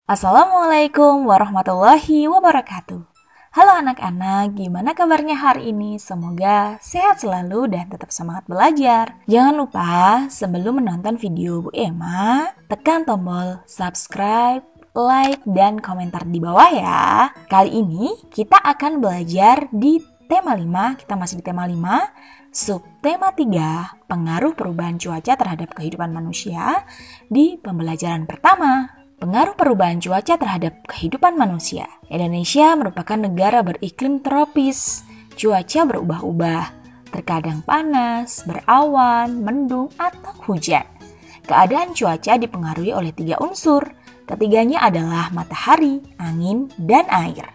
Assalamualaikum warahmatullahi wabarakatuh. Halo anak-anak, gimana kabarnya hari ini? Semoga sehat selalu dan tetap semangat belajar. Jangan lupa sebelum menonton video Bu Emma, tekan tombol subscribe, like, dan komentar di bawah ya. Kali ini kita akan belajar di tema 5, kita masih di tema 5, subtema 3, pengaruh perubahan cuaca terhadap kehidupan manusia di pembelajaran pertama. Pengaruh perubahan cuaca terhadap kehidupan manusia. Indonesia merupakan negara beriklim tropis. Cuaca berubah-ubah, terkadang panas, berawan, mendung, atau hujan. Keadaan cuaca dipengaruhi oleh 3 unsur. Ketiganya adalah matahari, angin, dan air.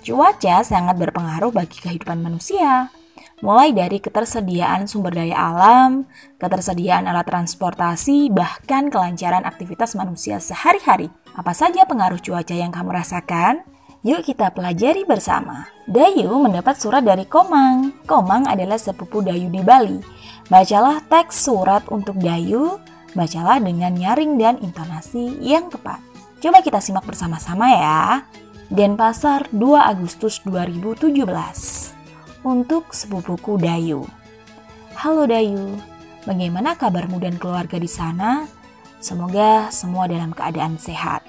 Cuaca sangat berpengaruh bagi kehidupan manusia. Mulai dari ketersediaan sumber daya alam, ketersediaan alat transportasi, bahkan kelancaran aktivitas manusia sehari-hari. Apa saja pengaruh cuaca yang kamu rasakan? Yuk kita pelajari bersama. Dayu mendapat surat dari Komang. Komang adalah sepupu Dayu di Bali. Bacalah teks surat untuk Dayu, bacalah dengan nyaring dan intonasi yang tepat. Coba kita simak bersama-sama ya. Denpasar, 2 Agustus 2017. Untuk sepupuku Dayu. Halo Dayu, bagaimana kabarmu dan keluarga di sana? Semoga semua dalam keadaan sehat.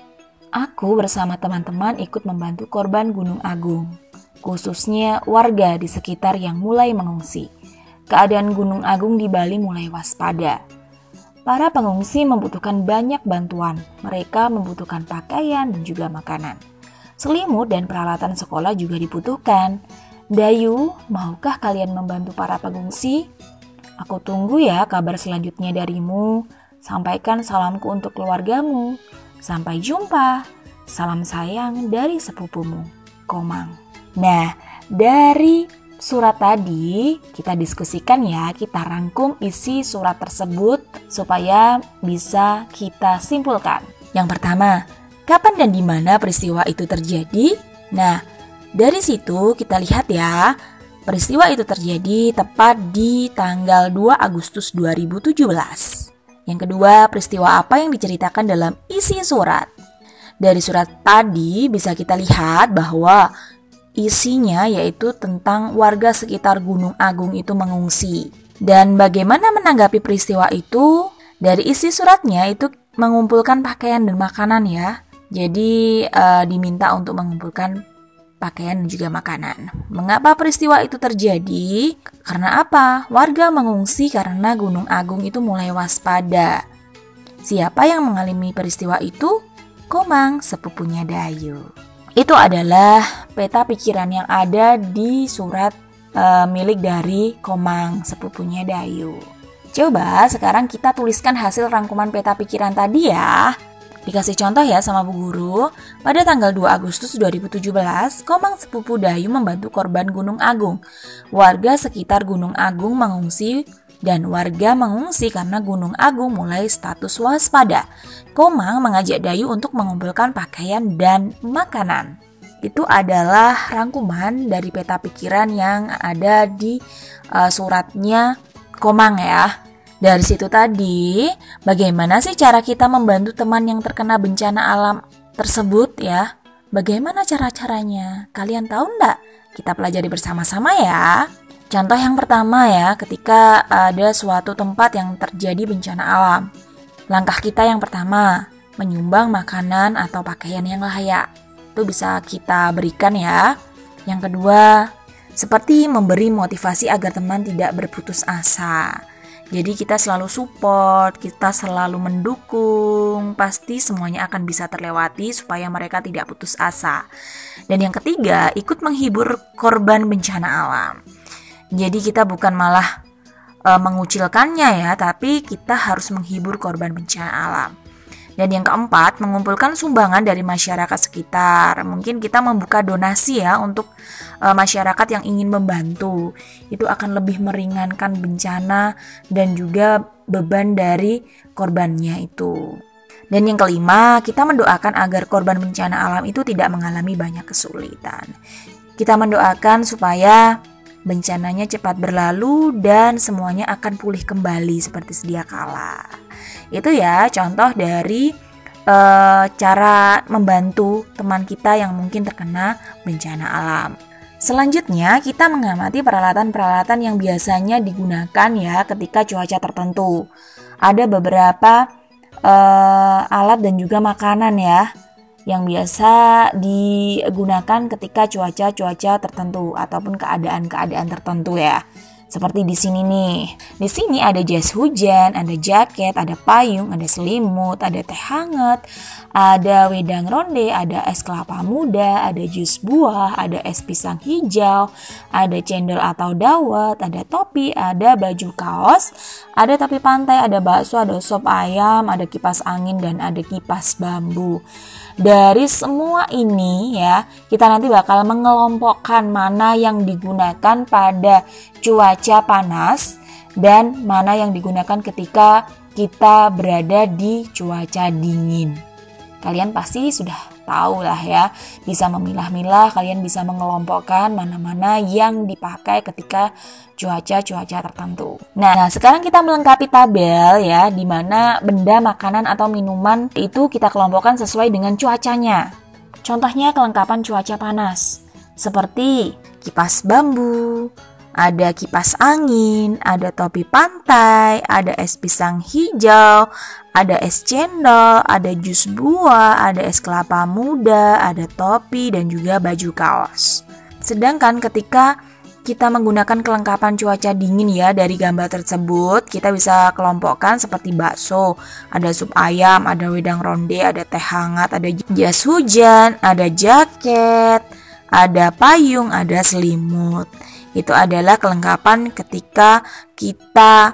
Aku bersama teman-teman ikut membantu korban Gunung Agung, khususnya warga di sekitar yang mulai mengungsi. Keadaan Gunung Agung di Bali mulai waspada. Para pengungsi membutuhkan banyak bantuan. Mereka membutuhkan pakaian dan juga makanan. Selimut dan peralatan sekolah juga dibutuhkan. Dayu, maukah kalian membantu para pengungsi? Aku tunggu ya kabar selanjutnya darimu. Sampaikan salamku untuk keluargamu. Sampai jumpa. Salam sayang dari sepupumu, Komang. Nah, dari surat tadi kita diskusikan ya, kita rangkum isi surat tersebut supaya bisa kita simpulkan. Yang pertama, kapan dan di mana peristiwa itu terjadi? Nah, dari situ kita lihat ya, peristiwa itu terjadi tepat di tanggal 2 Agustus 2017. Yang kedua, peristiwa apa yang diceritakan dalam isi surat? Dari surat tadi bisa kita lihat bahwa isinya yaitu tentang warga sekitar Gunung Agung itu mengungsi. Dan bagaimana menanggapi peristiwa itu? Dari isi suratnya itu mengumpulkan pakaian dan makanan ya. Jadi diminta untuk mengumpulkan pakaian dan juga makanan. Mengapa peristiwa itu terjadi? Karena apa? Warga mengungsi karena Gunung Agung itu mulai waspada. Siapa yang mengalami peristiwa itu? Komang, sepupunya Dayu. Itu adalah peta pikiran yang ada di surat milik dari Komang, sepupunya Dayu. Coba sekarang kita tuliskan hasil rangkuman peta pikiran tadi ya. Dikasih contoh ya sama Bu Guru, pada tanggal 2 Agustus 2017, Komang sepupu Dayu membantu korban Gunung Agung. Warga sekitar Gunung Agung mengungsi dan warga mengungsi karena Gunung Agung mulai status waspada. Komang mengajak Dayu untuk mengumpulkan pakaian dan makanan. Itu adalah rangkuman dari peta pikiran yang ada di suratnya Komang ya. Dari situ tadi, bagaimana sih cara kita membantu teman yang terkena bencana alam tersebut ya? Bagaimana cara-caranya? Kalian tahu enggak? Kita pelajari bersama-sama ya. Contoh yang pertama ya, ketika ada suatu tempat yang terjadi bencana alam. Langkah kita yang pertama, menyumbang makanan atau pakaian yang layak. Itu bisa kita berikan ya. Yang kedua, seperti memberi motivasi agar teman tidak berputus asa. Jadi kita selalu support, kita selalu mendukung, pasti semuanya akan bisa terlewati supaya mereka tidak putus asa. Dan yang ketiga, ikut menghibur korban bencana alam. Jadi kita bukan malah mengucilkannya ya, tapi kita harus menghibur korban bencana alam. Dan yang keempat, mengumpulkan sumbangan dari masyarakat sekitar. Mungkin kita membuka donasi ya untuk masyarakat yang ingin membantu. Itu akan lebih meringankan bencana dan juga beban dari korbannya itu. Dan yang kelima, kita mendoakan agar korban bencana alam itu tidak mengalami banyak kesulitan. Kita mendoakan supaya bencananya cepat berlalu dan semuanya akan pulih kembali seperti sedia kala. Itu ya contoh dari cara membantu teman kita yang mungkin terkena bencana alam. Selanjutnya, kita mengamati peralatan-peralatan yang biasanya digunakan ya ketika cuaca tertentu. Ada beberapa alat dan juga makanan ya yang biasa digunakan ketika cuaca tertentu ataupun keadaan-keadaan tertentu ya. Seperti di sini nih. Di sini ada jas hujan, ada jaket, ada payung, ada selimut, ada teh hangat, ada wedang ronde, ada es kelapa muda, ada jus buah, ada es pisang hijau, ada cendol atau dawet, ada topi, ada baju kaos, ada topi pantai, ada bakso, ada sop ayam, ada kipas angin, dan ada kipas bambu. Dari semua ini ya, kita nanti bakal mengelompokkan mana yang digunakan pada cuaca panas dan mana yang digunakan ketika kita berada di cuaca dingin. Kalian pasti sudah tahu lah ya, bisa memilah-milah, kalian bisa mengelompokkan mana-mana yang dipakai ketika cuaca tertentu. Nah, sekarang kita melengkapi tabel ya, di mana benda, makanan atau minuman itu kita kelompokkan sesuai dengan cuacanya. Contohnya kelengkapan cuaca panas, seperti kipas bambu, ada kipas angin, ada topi pantai, ada es pisang hijau, ada es cendol, ada jus buah, ada es kelapa muda, ada topi, dan juga baju kaos. Sedangkan ketika kita menggunakan kelengkapan cuaca dingin ya, dari gambar tersebut kita bisa kelompokkan seperti bakso, ada sup ayam, ada wedang ronde, ada teh hangat, ada jas hujan, ada jaket, ada payung, ada selimut. Itu adalah kelengkapan ketika kita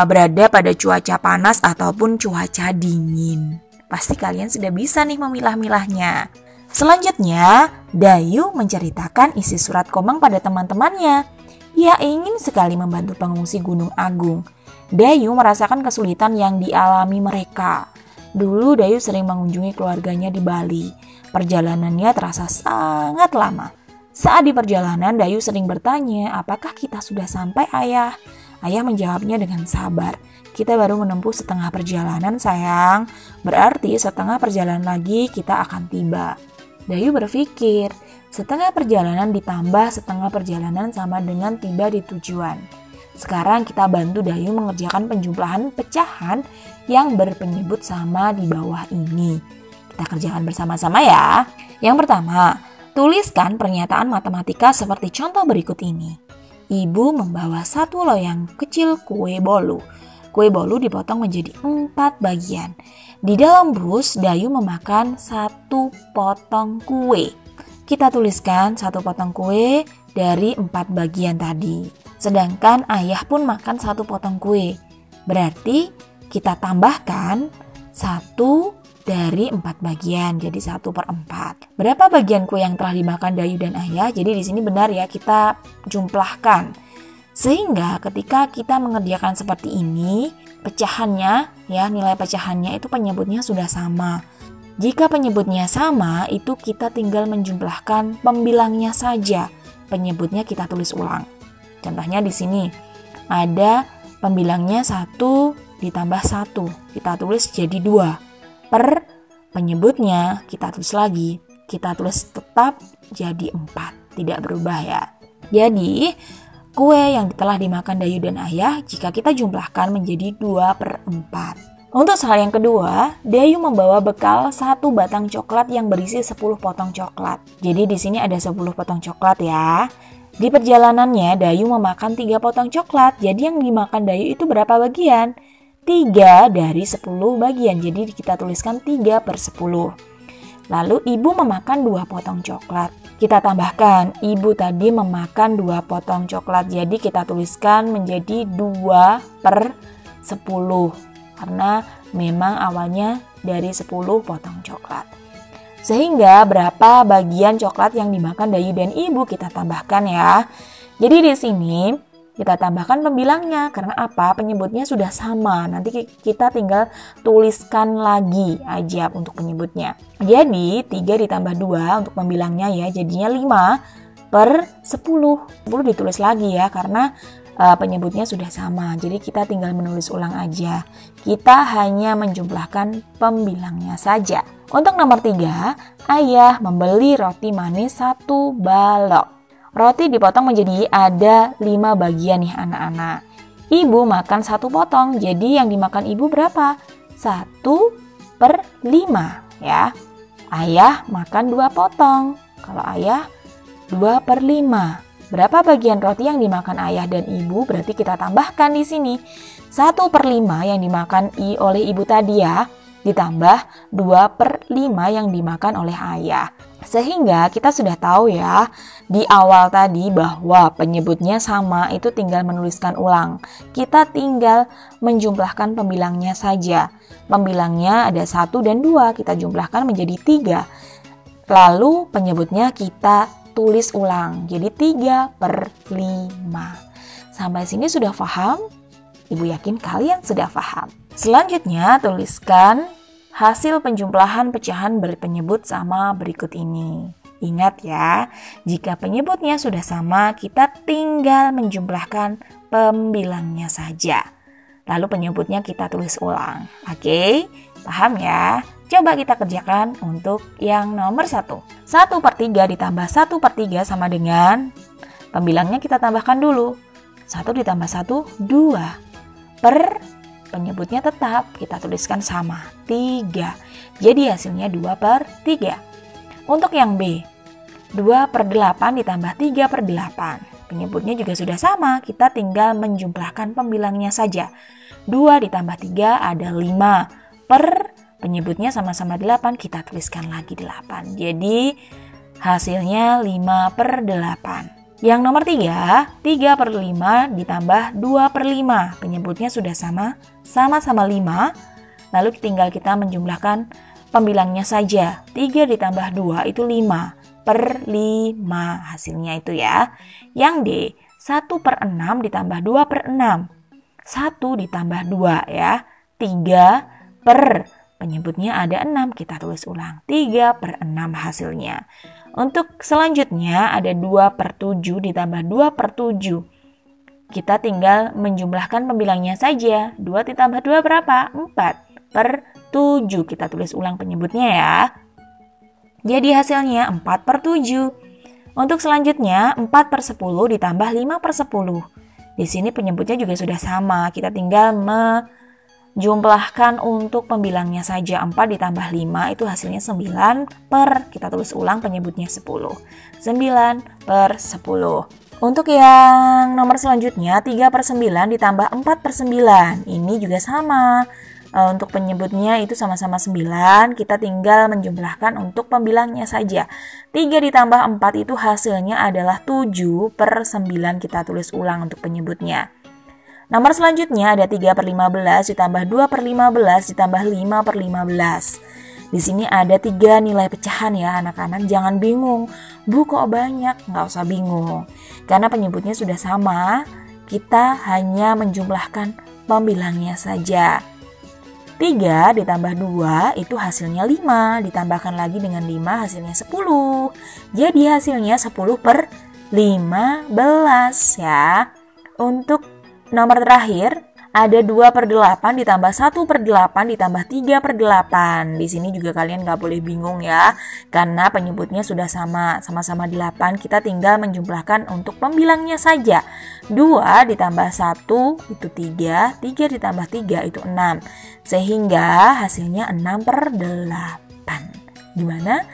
berada pada cuaca panas ataupun cuaca dingin. Pasti kalian sudah bisa nih memilah-milahnya. Selanjutnya, Dayu menceritakan isi surat Komang pada teman-temannya. Ia ingin sekali membantu pengungsi Gunung Agung. Dayu merasakan kesulitan yang dialami mereka. Dulu Dayu sering mengunjungi keluarganya di Bali. Perjalanannya terasa sangat lama. Saat di perjalanan, Dayu sering bertanya, apakah kita sudah sampai ayah? Ayah menjawabnya dengan sabar. Kita baru menempuh setengah perjalanan sayang. Berarti setengah perjalanan lagi kita akan tiba. Dayu berpikir, setengah perjalanan ditambah setengah perjalanan sama dengan tiba di tujuan. Sekarang kita bantu Dayu mengerjakan penjumlahan pecahan yang berpenyebut sama di bawah ini. Kita kerjakan bersama-sama ya. Yang pertama, tuliskan pernyataan matematika seperti contoh berikut ini. Ibu membawa satu loyang kecil kue bolu. Kue bolu dipotong menjadi 4 bagian. Di dalam bus, Dayu memakan 1 potong kue. Kita tuliskan 1 potong kue dari 4 bagian tadi. Sedangkan ayah pun makan 1 potong kue. Berarti kita tambahkan 1 dari 4 bagian, jadi 1/4. Berapa bagian kue yang telah dimakan Dayu dan ayah? Jadi di sini benar ya, kita jumlahkan. Sehingga ketika kita mengerjakan seperti ini, pecahannya ya, nilai pecahannya itu penyebutnya sudah sama. Jika penyebutnya sama, itu kita tinggal menjumlahkan pembilangnya saja. Penyebutnya kita tulis ulang. Contohnya di sini ada pembilangnya 1 ditambah 1. Kita tulis jadi 2. Per penyebutnya kita tulis lagi, kita tulis tetap jadi 4, tidak berubah ya. Jadi kue yang telah dimakan Dayu dan ayah jika kita jumlahkan menjadi 2/4. Untuk hal yang kedua, Dayu membawa bekal 1 batang coklat yang berisi 10 potong coklat. Jadi di sini ada 10 potong coklat ya. Di perjalanannya Dayu memakan 3 potong coklat. Jadi yang dimakan Dayu itu berapa bagian? 3 dari 10 bagian, jadi kita tuliskan 3/10. Lalu ibu memakan 2 potong coklat. Kita tambahkan, ibu tadi memakan 2 potong coklat, jadi kita tuliskan menjadi 2/10. Karena memang awalnya dari 10 potong coklat. Sehingga berapa bagian coklat yang dimakan Dayu dan ibu kita tambahkan ya. Jadi di sini kita tambahkan pembilangnya, karena apa? Penyebutnya sudah sama. Nanti kita tinggal tuliskan lagi aja untuk penyebutnya. Jadi 3 ditambah 2 untuk pembilangnya ya, jadinya 5/10. 10 ditulis lagi ya, karena penyebutnya sudah sama. Jadi kita tinggal menulis ulang aja. Kita hanya menjumlahkan pembilangnya saja. Untuk nomor 3, ayah membeli roti manis 1 balok. Roti dipotong menjadi ada 5 bagian nih anak-anak. Ibu makan 1 potong, jadi yang dimakan ibu berapa? 1/5 ya. Ayah makan 2 potong. Kalau ayah 2/5. Berapa bagian roti yang dimakan ayah dan ibu? Berarti kita tambahkan di sini 1/5 yang dimakan oleh ibu tadi ya, ditambah 2/5 yang dimakan oleh ayah. Sehingga kita sudah tahu ya di awal tadi bahwa penyebutnya sama, itu tinggal menuliskan ulang. Kita tinggal menjumlahkan pembilangnya saja. Pembilangnya ada 1 dan 2, kita jumlahkan menjadi 3. Lalu penyebutnya kita tulis ulang, jadi 3/5. Sampai sini sudah paham? Ibu yakin kalian sudah paham. Selanjutnya tuliskan hasil penjumlahan pecahan berpenyebut sama berikut ini. Ingat ya, jika penyebutnya sudah sama, kita tinggal menjumlahkan pembilangnya saja. Lalu penyebutnya kita tulis ulang. Oke, paham ya? Coba kita kerjakan untuk yang nomor 1. 1/3 ditambah 1/3 sama dengan, pembilangnya kita tambahkan dulu. 1 ditambah 1, 2. Penyebutnya tetap, kita tuliskan sama, 3. Jadi hasilnya 2/3. Untuk yang B, 2/8 ditambah 3/8. Penyebutnya juga sudah sama, kita tinggal menjumlahkan pembilangnya saja. 2 ditambah 3 ada 5. Penyebutnya sama-sama 8, kita tuliskan lagi 8. Jadi hasilnya 5/8. Yang nomor 3, 3/5 ditambah 2/5. Penyebutnya sudah sama-sama 5. Lalu tinggal kita menjumlahkan pembilangnya saja. 3 ditambah 2 itu 5/5. Hasilnya itu ya. Yang D, 1/6 ditambah 2/6. 1 ditambah 2 ya. 3 penyebutnya ada 6, kita tulis ulang. 3/6 hasilnya. Untuk selanjutnya ada 2/7 ditambah 2/7. Kita tinggal menjumlahkan pembilangnya saja. 2 ditambah 2 berapa? 4/7. Kita tulis ulang penyebutnya ya. Jadi hasilnya 4/7. Untuk selanjutnya 4/10 ditambah 5/10. Di sini penyebutnya juga sudah sama. Kita tinggal jumlahkan untuk pembilangnya saja. 4 ditambah 5 itu hasilnya 9 kita tulis ulang penyebutnya 10. 9/10. Untuk yang nomor selanjutnya 3/9 ditambah 4/9. Ini juga sama. Untuk penyebutnya itu sama-sama 9. Kita tinggal menjumlahkan untuk pembilangnya saja. 3 ditambah 4 itu hasilnya adalah 7/9. Kita tulis ulang untuk penyebutnya. Nomor selanjutnya ada 3/15 ditambah 2/15 ditambah 5/15. Di sini ada 3 nilai pecahan ya anak-anak, jangan bingung. Bu kok banyak? Nggak usah bingung. Karena penyebutnya sudah sama, kita hanya menjumlahkan pembilangnya saja. 3 ditambah 2 itu hasilnya 5, ditambahkan lagi dengan 5 hasilnya 10. Jadi hasilnya 10/15 ya. Untuk nomor terakhir ada 2/8 ditambah 1/8 ditambah 3/8. Di sini juga kalian nggak boleh bingung ya, karena penyebutnya sudah sama-sama 8. Kita tinggal menjumlahkan untuk pembilangnya saja. 2 ditambah 1 itu 3, 3 ditambah 3 itu 6. Sehingga hasilnya 6/8. Gimana?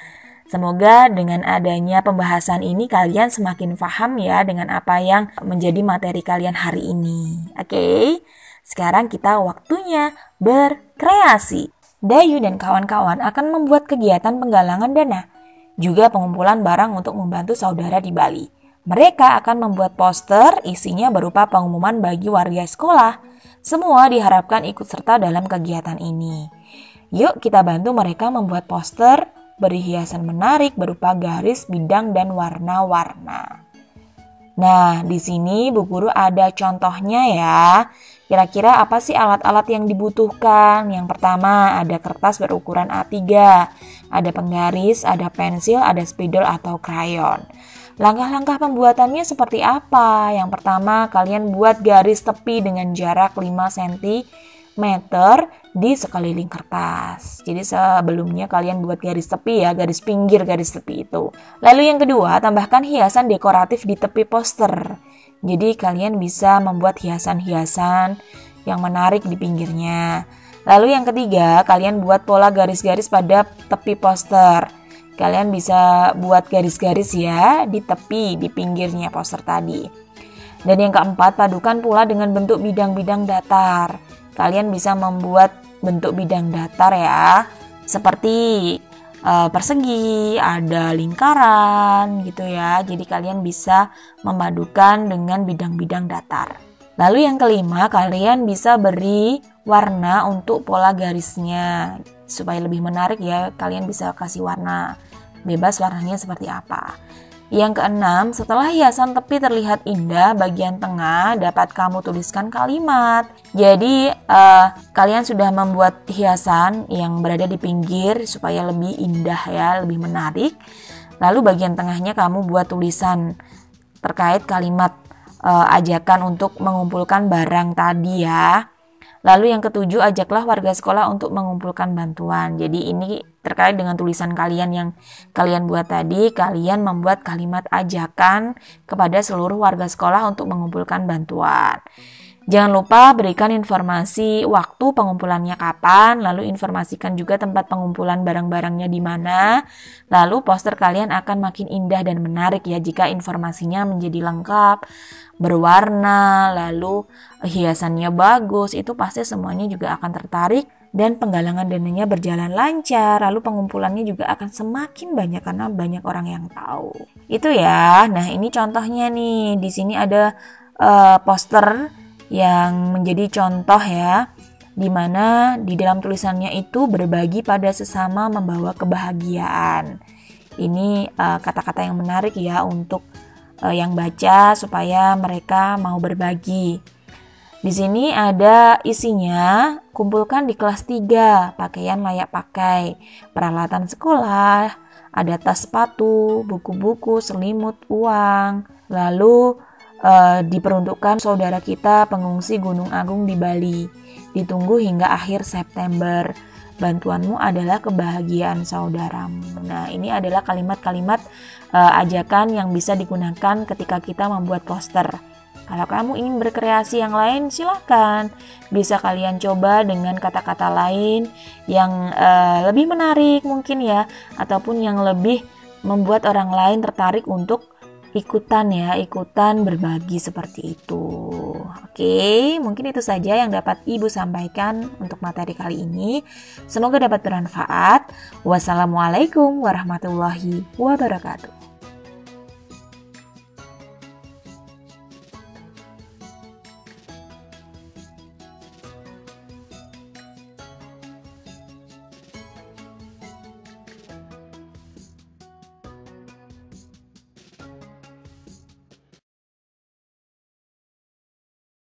Semoga dengan adanya pembahasan ini kalian semakin paham ya dengan apa yang menjadi materi kalian hari ini. Oke, sekarang kita waktunya berkreasi. Dayu dan kawan-kawan akan membuat kegiatan penggalangan dana, juga pengumpulan barang untuk membantu saudara di Bali. Mereka akan membuat poster, isinya berupa pengumuman bagi warga sekolah. Semua diharapkan ikut serta dalam kegiatan ini. Yuk kita bantu mereka membuat poster berhiasan menarik berupa garis, bidang, dan warna-warna. Nah, di sini Bu Guru ada contohnya ya. Kira-kira apa sih alat-alat yang dibutuhkan? Yang pertama ada kertas berukuran A3, ada penggaris, ada pensil, ada spidol atau krayon. Langkah-langkah pembuatannya seperti apa? Yang pertama, kalian buat garis tepi dengan jarak 5 cm di sekeliling kertas. Jadi sebelumnya kalian buat garis tepi ya, garis pinggir garis tepi itu. Lalu yang kedua, tambahkan hiasan dekoratif di tepi poster. Jadi kalian bisa membuat hiasan-hiasan yang menarik di pinggirnya. Lalu yang ketiga, kalian buat pola garis-garis pada tepi poster. Kalian bisa buat garis-garis ya di tepi, di pinggirnya poster tadi. Dan yang keempat, padukan pula dengan bentuk bidang-bidang datar. Kalian bisa membuat bentuk bidang datar ya, seperti persegi, ada lingkaran gitu ya. Jadi kalian bisa memadukan dengan bidang-bidang datar. Lalu yang kelima, kalian bisa beri warna untuk pola garisnya. Supaya lebih menarik ya, kalian bisa kasih warna bebas, warnanya seperti apa. Yang keenam, setelah hiasan tepi terlihat indah, bagian tengah dapat kamu tuliskan kalimat. Jadi kalian sudah membuat hiasan yang berada di pinggir supaya lebih indah ya, lebih menarik. Lalu bagian tengahnya kamu buat tulisan terkait kalimat ajakan untuk mengumpulkan barang tadi ya. Lalu yang ketujuh, ajaklah warga sekolah untuk mengumpulkan bantuan. Jadi ini terkait dengan tulisan kalian yang kalian buat tadi, kalian membuat kalimat ajakan kepada seluruh warga sekolah untuk mengumpulkan bantuan. Jangan lupa berikan informasi waktu pengumpulannya kapan, lalu informasikan juga tempat pengumpulan barang-barangnya di mana. Lalu poster kalian akan makin indah dan menarik ya jika informasinya menjadi lengkap, berwarna, lalu hiasannya bagus, itu pasti semuanya juga akan tertarik dan penggalangan dananya berjalan lancar, lalu pengumpulannya juga akan semakin banyak karena banyak orang yang tahu. Itu ya. Nah, ini contohnya nih. Di sini ada poster yang menjadi contoh ya, dimana di dalam tulisannya itu berbagi pada sesama membawa kebahagiaan. Ini kata-kata yang menarik ya untuk yang baca supaya mereka mau berbagi. Di sini ada isinya, kumpulkan di kelas 3, pakaian layak pakai, peralatan sekolah, ada tas sepatu, buku-buku, selimut, uang, lalu diperuntukkan saudara kita pengungsi Gunung Agung di Bali. Ditunggu hingga akhir September. Bantuanmu adalah kebahagiaan saudaramu. Nah, ini adalah kalimat-kalimat ajakan yang bisa digunakan ketika kita membuat poster. Kalau kamu ingin berkreasi yang lain, silakan. Bisa kalian coba dengan kata-kata lain yang lebih menarik mungkin ya, ataupun yang lebih membuat orang lain tertarik untuk ikutan berbagi seperti itu. Oke, mungkin itu saja yang dapat Ibu sampaikan untuk materi kali ini. Semoga dapat bermanfaat. Wassalamualaikum warahmatullahi wabarakatuh.